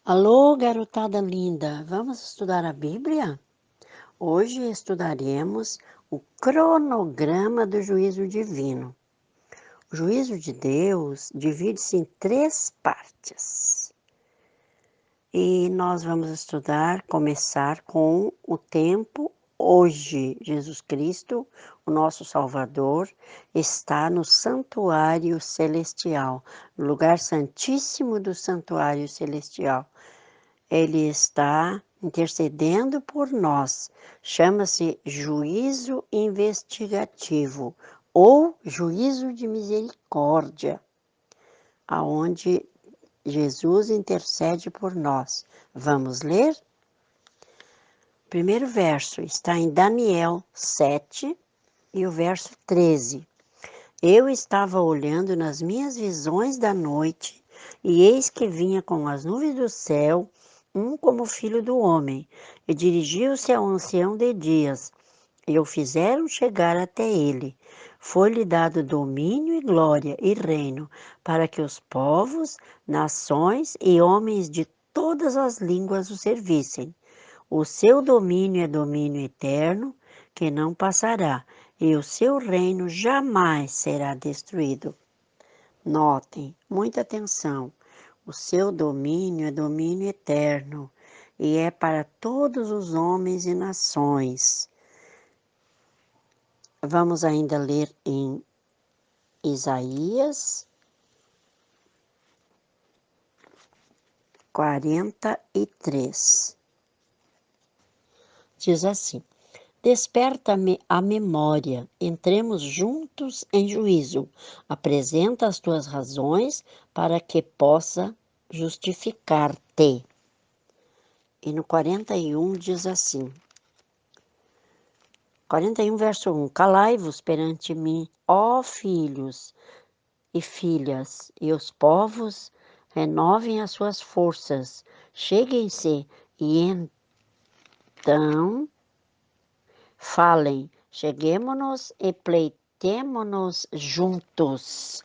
Alô, garotada linda, vamos estudar a Bíblia? Hoje estudaremos o cronograma do juízo divino. O juízo de Deus divide-se em três partes. E nós vamos começar com o tempo hoje. Jesus Cristo, o nosso Salvador, está no santuário celestial, no lugar santíssimo do santuário celestial. Ele está intercedendo por nós. Chama-se juízo investigativo ou juízo de misericórdia, aonde Jesus intercede por nós. Vamos ler? O primeiro verso está em Daniel 7 e o verso 13. Eu estava olhando nas minhas visões da noite, e eis que vinha com as nuvens do céu, um como filho do homem, e dirigiu-se ao ancião de dias, e o fizeram chegar até ele. Foi-lhe dado domínio e glória e reino, para que os povos, nações e homens de todas as línguas o servissem. O seu domínio é domínio eterno, que não passará, e o seu reino jamais será destruído. Notem, muita atenção. O seu domínio é domínio eterno e é para todos os homens e nações. Vamos ainda ler em Isaías 43. Diz assim: Desperta-me a memória, entremos juntos em juízo. Apresenta as tuas razões para que possa justificar-te. E no 41 diz assim, 41 verso 1, Calai-vos perante mim, ó filhos e filhas, e os povos renovem as suas forças. Cheguem-se e então falem, cheguemo-nos e pleitemo-nos juntos.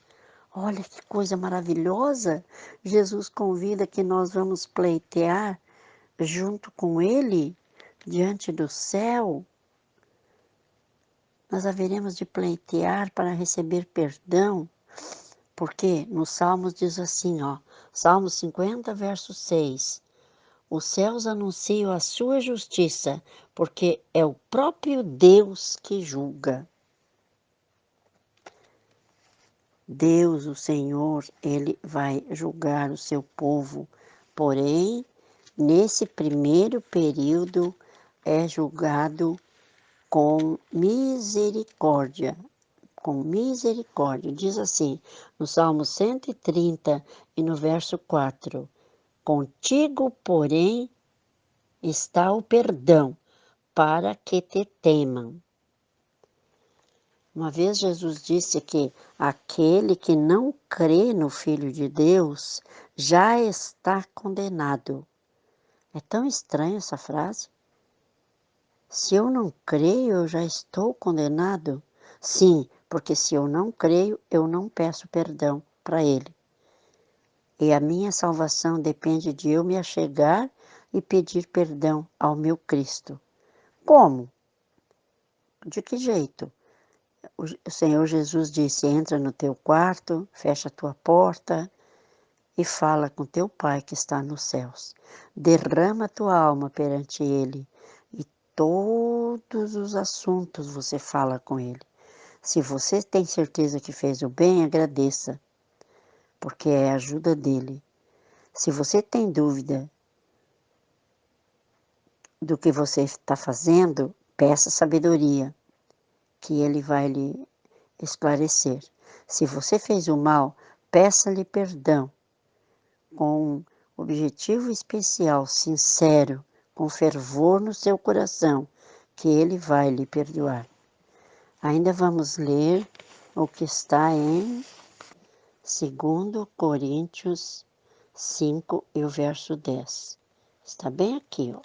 Olha que coisa maravilhosa! Jesus convida que nós vamos pleitear junto com Ele, diante do céu. Nós haveremos de pleitear para receber perdão, porque nos Salmos diz assim, ó, Salmo 50, verso 6, os céus anunciam a sua justiça, porque é o próprio Deus que julga. Deus, o Senhor, Ele vai julgar o seu povo, porém, nesse primeiro período, é julgado com misericórdia. Com misericórdia. Diz assim, no Salmo 130 e no verso 4, Contigo, porém, está o perdão, para que te temam. Uma vez Jesus disse que aquele que não crê no Filho de Deus já está condenado. É tão estranha essa frase. Se eu não creio, eu já estou condenado? Sim, porque se eu não creio, eu não peço perdão para Ele. E a minha salvação depende de eu me achegar e pedir perdão ao meu Cristo. Como? De que jeito? O Senhor Jesus disse, entra no teu quarto, fecha a tua porta e fala com teu Pai que está nos céus. Derrama a tua alma perante Ele e todos os assuntos você fala com Ele. Se você tem certeza que fez o bem, agradeça, porque é a ajuda dEle. Se você tem dúvida do que você está fazendo, peça sabedoria, que Ele vai lhe esclarecer. Se você fez o mal, peça-lhe perdão, com objetivo especial, sincero, com fervor no seu coração, que Ele vai lhe perdoar. Ainda vamos ler o que está em 2 Coríntios 5 e o verso 10. Está bem aqui, ó.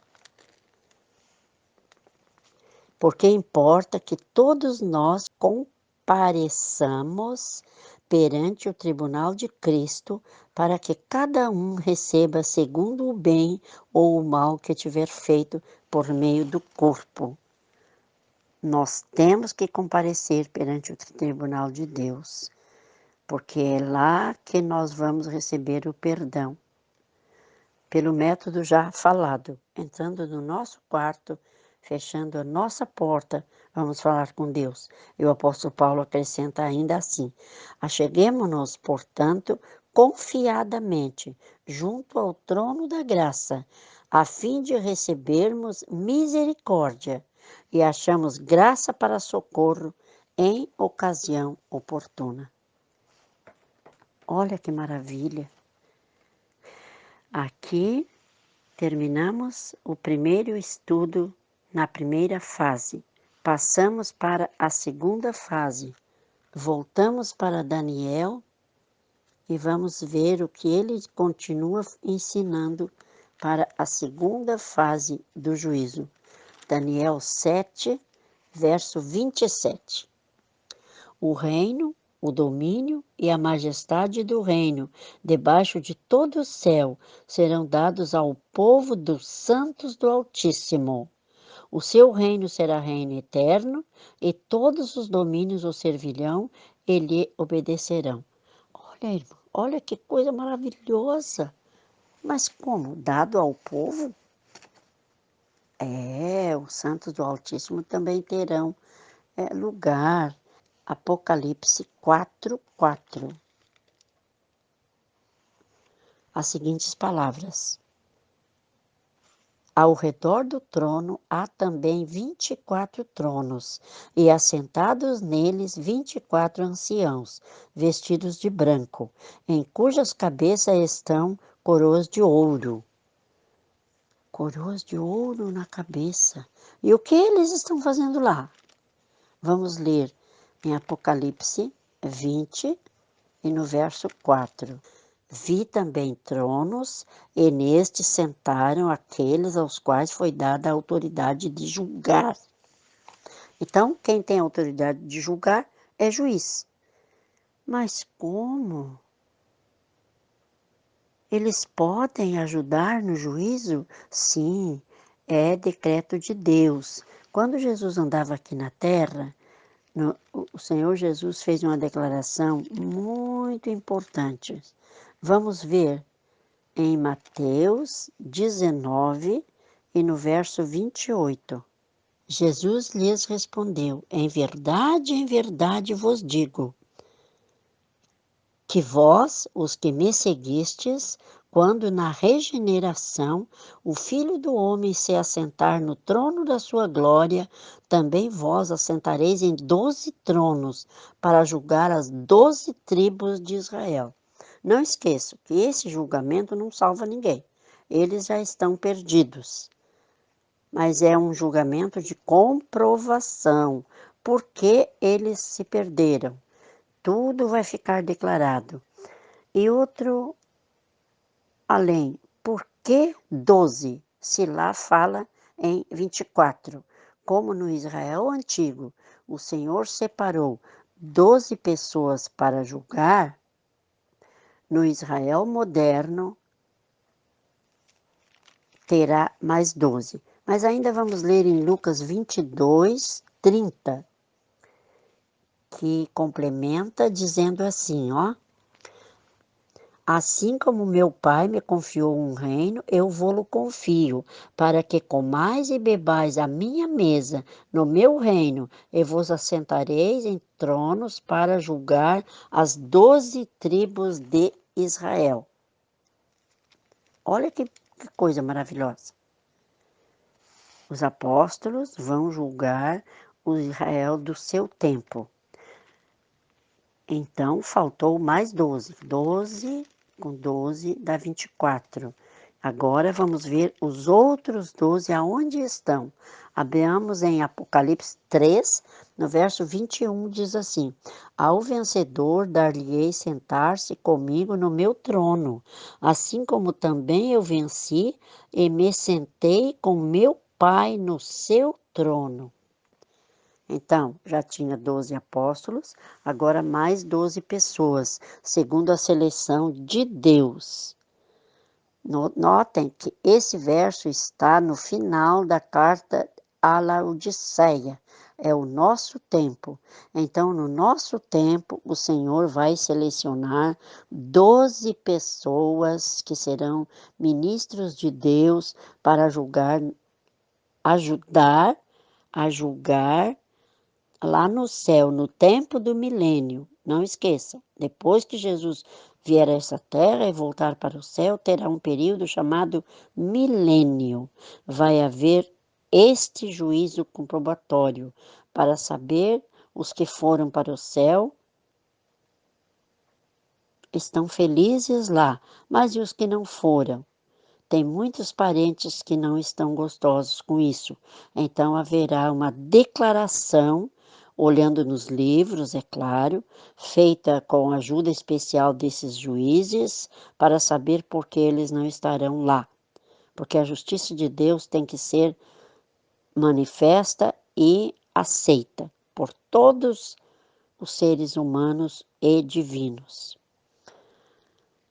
Porque importa que todos nós compareçamos perante o tribunal de Cristo, para que cada um receba segundo o bem ou o mal que tiver feito por meio do corpo. Nós temos que comparecer perante o tribunal de Deus, porque é lá que nós vamos receber o perdão, pelo método já falado, entrando no nosso quarto, fechando a nossa porta, vamos falar com Deus. E o apóstolo Paulo acrescenta ainda assim: acheguemo-nos, portanto, confiadamente junto ao trono da graça, a fim de recebermos misericórdia e achamos graça para socorro em ocasião oportuna. Olha que maravilha! Aqui terminamos o primeiro estudo na primeira fase. Passamos para a segunda fase. Voltamos para Daniel e vamos ver o que ele continua ensinando para a segunda fase do juízo. Daniel 7, verso 27. O reino, o domínio e a majestade do reino, debaixo de todo o céu, serão dados ao povo dos santos do Altíssimo. O seu reino será reino eterno, e todos os domínios o servirão e lhe obedecerão. Olha, irmão, olha que coisa maravilhosa! Mas como? Dado ao povo? Os santos do Altíssimo também terão lugar. Apocalipse 4:4. As seguintes palavras: ao redor do trono há também 24 tronos, e assentados neles 24 anciãos, vestidos de branco, em cujas cabeças estão coroas de ouro. Coroas de ouro na cabeça. E o que eles estão fazendo lá? Vamos ler em Apocalipse 20 e no verso 4. Vi também tronos, e nestes sentaram aqueles aos quais foi dada a autoridade de julgar. Então, quem tem autoridade de julgar é juiz. Mas como? Eles podem ajudar no juízo? Sim, é decreto de Deus. Quando Jesus andava aqui na terra, o Senhor Jesus fez uma declaração muito importante. Vamos ver em Mateus 19 e no verso 28. Jesus lhes respondeu: em verdade vos digo, que vós, os que me seguistes, quando na regeneração o Filho do Homem se assentar no trono da sua glória, também vós assentareis em 12 tronos, para julgar as 12 tribos de Israel. Não esqueçam que esse julgamento não salva ninguém. Eles já estão perdidos. Mas é um julgamento de comprovação. Por que eles se perderam? Tudo vai ficar declarado. E outro além, por que 12? Se lá fala em 24. Como no Israel antigo, o Senhor separou 12 pessoas para julgar, no Israel moderno terá mais 12. Mas ainda vamos ler em Lucas 22, 30, que complementa dizendo assim, ó. Assim como meu Pai me confiou um reino, eu vou-lo confio, para que comais e bebais a minha mesa no meu reino, e vos assentareis em tronos para julgar as 12 tribos de Israel. Olha que coisa maravilhosa. Os apóstolos vão julgar o Israel do seu tempo. Então, faltou mais 12. 12 com 12 dá 24. Agora vamos ver os outros 12 aonde estão. Abriamos em Apocalipse 3, no verso 21, diz assim: ao vencedor dar-lhe-ei sentar-se comigo no meu trono, assim como também eu venci e me sentei com meu Pai no seu trono. Então, já tinha 12 apóstolos, agora mais 12 pessoas, segundo a seleção de Deus. Notem que esse verso está no final da carta à Laodiceia. É o nosso tempo. Então, no nosso tempo, o Senhor vai selecionar 12 pessoas que serão ministros de Deus para julgar, ajudar a julgar lá no céu, no tempo do milênio. Não esqueça, depois que Jesus vier a essa terra e voltar para o céu, terá um período chamado milênio. Vai haver este juízo comprobatório para saber os que foram para o céu estão felizes lá, mas e os que não foram? Tem muitos parentes que não estão gostosos com isso. Então haverá uma declaração, olhando nos livros, é claro, feita com a ajuda especial desses juízes, para saber por que eles não estarão lá. Porque a justiça de Deus tem que ser manifesta e aceita por todos os seres humanos e divinos.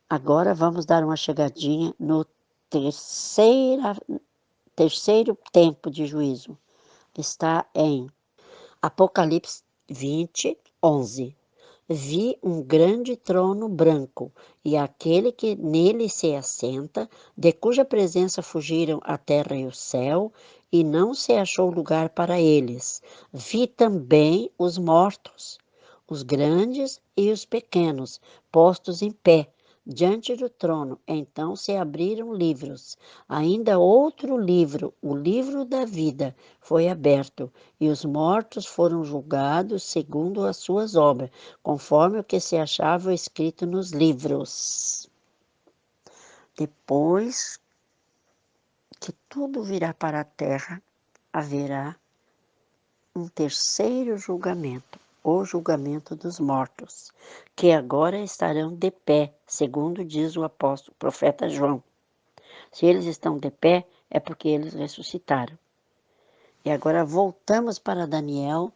Agora vamos dar uma chegadinha no terceiro tempo de juízo. Está em Apocalipse 20, 11. Vi um grande trono branco, e aquele que nele se assenta, de cuja presença fugiram a terra e o céu, e não se achou lugar para eles. Vi também os mortos, os grandes e os pequenos, postos em pé diante do trono. Então se abriram livros. Ainda outro livro, o livro da vida, foi aberto, e os mortos foram julgados segundo as suas obras, conforme o que se achava escrito nos livros. Depois que tudo virá para a terra, haverá um terceiro julgamento, o julgamento dos mortos, que agora estarão de pé, segundo diz o apóstolo, profeta João. Se eles estão de pé, é porque eles ressuscitaram. E agora voltamos para Daniel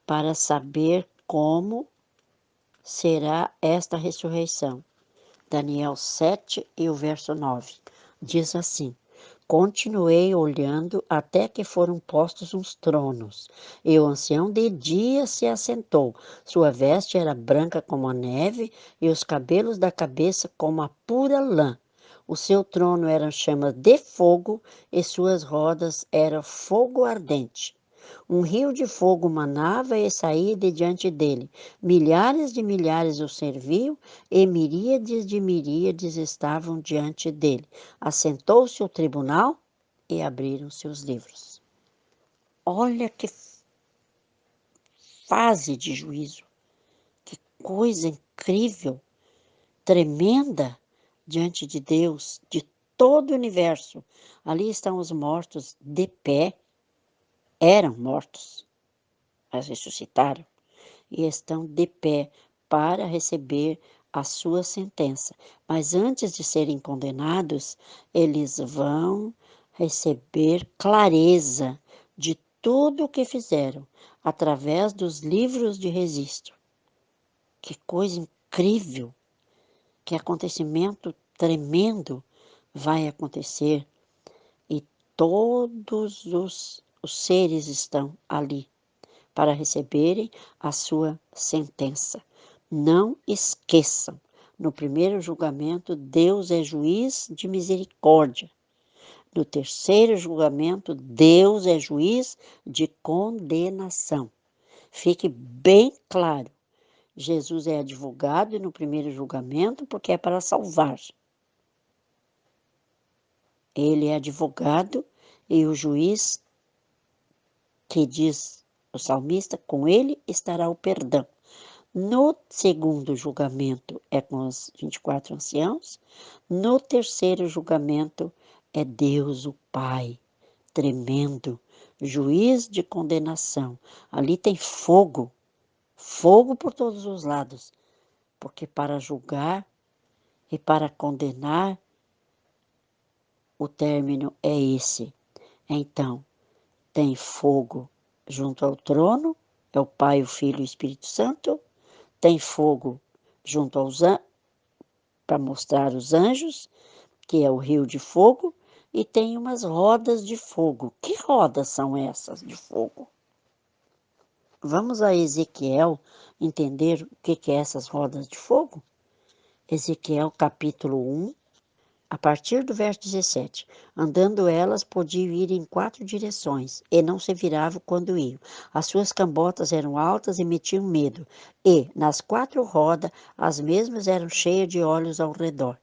para saber como será esta ressurreição. Daniel 7 e o verso 9. Diz assim: Continuei olhando até que foram postos uns tronos, e o ancião de dia se assentou. Sua veste era branca como a neve, e os cabelos da cabeça como a pura lã. O seu trono era chama de fogo, e suas rodas eram fogo ardente. Um rio de fogo manava e saía de diante dele. Milhares de milhares o serviam, e miríades de miríades estavam diante dele. Assentou-se o tribunal e abriram-se os livros. Olha que fase de juízo, que coisa incrível, tremenda diante de Deus, de todo o universo. Ali estão os mortos de pé, eram mortos, mas ressuscitaram, e estão de pé para receber a sua sentença. Mas antes de serem condenados, eles vão receber clareza de tudo o que fizeram através dos livros de registro. Que coisa incrível, que acontecimento tremendo vai acontecer, e todos os seres estão ali para receberem a sua sentença. Não esqueçam, no primeiro julgamento, Deus é juiz de misericórdia. No terceiro julgamento, Deus é juiz de condenação. Fique bem claro, Jesus é advogado no primeiro julgamento porque é para salvar. Ele é advogado e o juiz, que diz o salmista, com ele estará o perdão. No segundo julgamento é com os 24 anciãos. No terceiro julgamento é Deus, o Pai, tremendo, juiz de condenação. Ali tem fogo, fogo por todos os lados, porque para julgar e para condenar, o término é esse. Então, tem fogo junto ao trono, é o Pai, o Filho e o Espírito Santo. Tem fogo junto aos para mostrar os anjos, que é o rio de fogo, e tem umas rodas de fogo. Que rodas são essas de fogo? Vamos a Ezequiel entender o que é essas rodas de fogo? Ezequiel capítulo 1, a partir do verso 17. Andando elas, podiam ir em 4 direções, e não se viravam quando iam. As suas cambotas eram altas e metiam medo, e, nas 4 rodas, as mesmas eram cheias de olhos ao redor.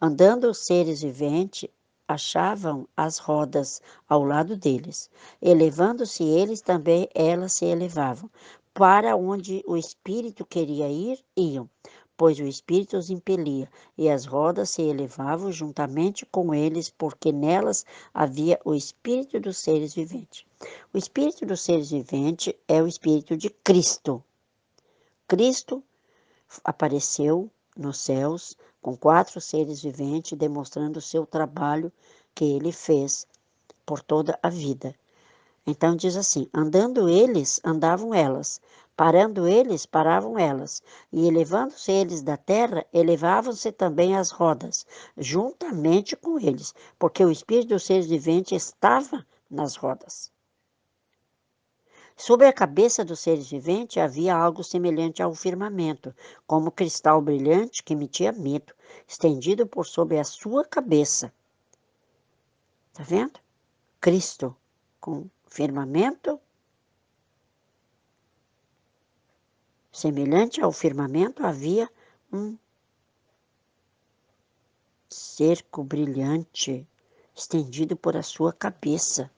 Andando os seres viventes, achavam as rodas ao lado deles. Elevando-se eles também, elas se elevavam. Para onde o espírito queria ir, iam, pois o espírito os impelia, e as rodas se elevavam juntamente com eles, porque nelas havia o espírito dos seres viventes. O espírito dos seres viventes é o espírito de Cristo. Cristo apareceu nos céus com 4 seres viventes, demonstrando o seu trabalho que ele fez por toda a vida. Então diz assim: andando eles, andavam elas, parando eles, paravam elas, e elevando-se eles da terra, elevavam-se também as rodas, juntamente com eles, porque o espírito dos seres viventes estava nas rodas. Sobre a cabeça dos seres viventes havia algo semelhante ao firmamento, como cristal brilhante que emitia medo, estendido por sobre a sua cabeça. Está vendo? Cristo com firmamento, semelhante ao firmamento, havia um cerco brilhante estendido por a sua cabeça.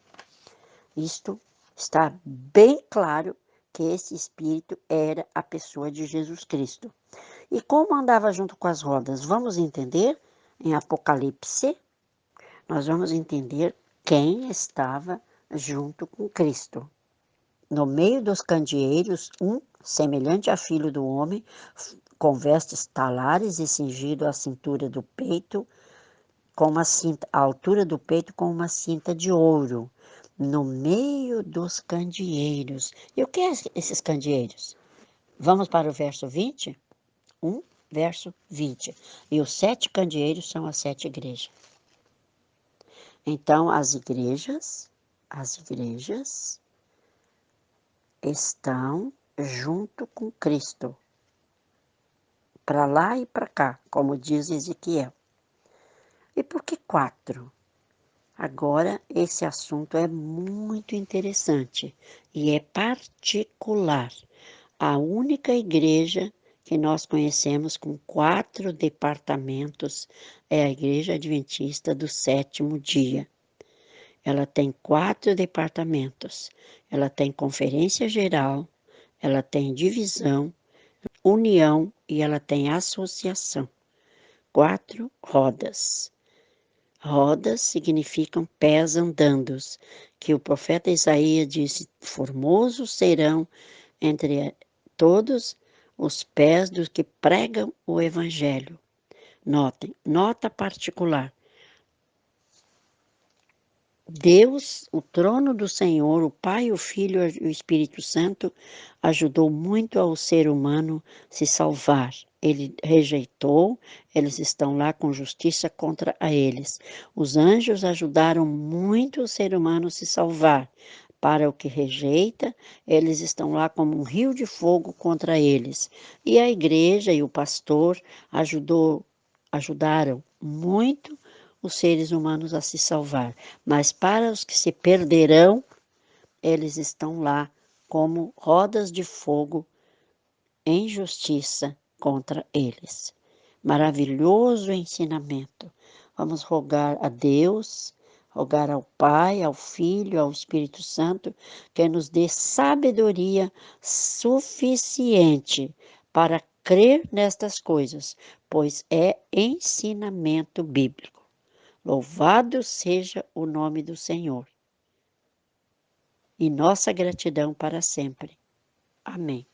Isto está bem claro que esse Espírito era a pessoa de Jesus Cristo. E como andava junto com as rodas? Vamos entender em Apocalipse, nós vamos entender quem estava junto com Cristo. No meio dos candeeiros, um, semelhante a filho do homem, com vestes talares e cingido à cintura do peito, com uma cinta, à altura do peito, com uma cinta de ouro. No meio dos candeeiros. E o que é esses candeeiros? Vamos para o verso 20? 1, verso 20. E os 7 candeeiros são as 7 igrejas. Então, as igrejas estão junto com Cristo, para lá e para cá, como diz Ezequiel. E por que 4? Agora, esse assunto é muito interessante e é particular. A única igreja que nós conhecemos com 4 departamentos é a Igreja Adventista do Sétimo Dia. Ela tem 4 departamentos. Ela tem conferência geral, ela tem divisão, união e ela tem associação. 4 rodas. Rodas significam pés andandos, que o profeta Isaías disse: formosos serão entre todos os pés dos que pregam o Evangelho. Notem, nota particular. Deus, o trono do Senhor, o Pai, o Filho e o Espírito Santo, ajudou muito ao ser humano se salvar. Ele rejeitou, eles estão lá com justiça contra a eles. Os anjos ajudaram muito o ser humano se salvar. Para o que rejeita, eles estão lá como um rio de fogo contra eles. E a igreja e o pastor ajudaram muito os seres humanos a se salvar, mas para os que se perderão, eles estão lá como rodas de fogo em justiça contra eles. Maravilhoso ensinamento. Vamos rogar a Deus, rogar ao Pai, ao Filho, ao Espírito Santo, que nos dê sabedoria suficiente para crer nestas coisas, pois é ensinamento bíblico. Louvado seja o nome do Senhor. E nossa gratidão para sempre. Amém.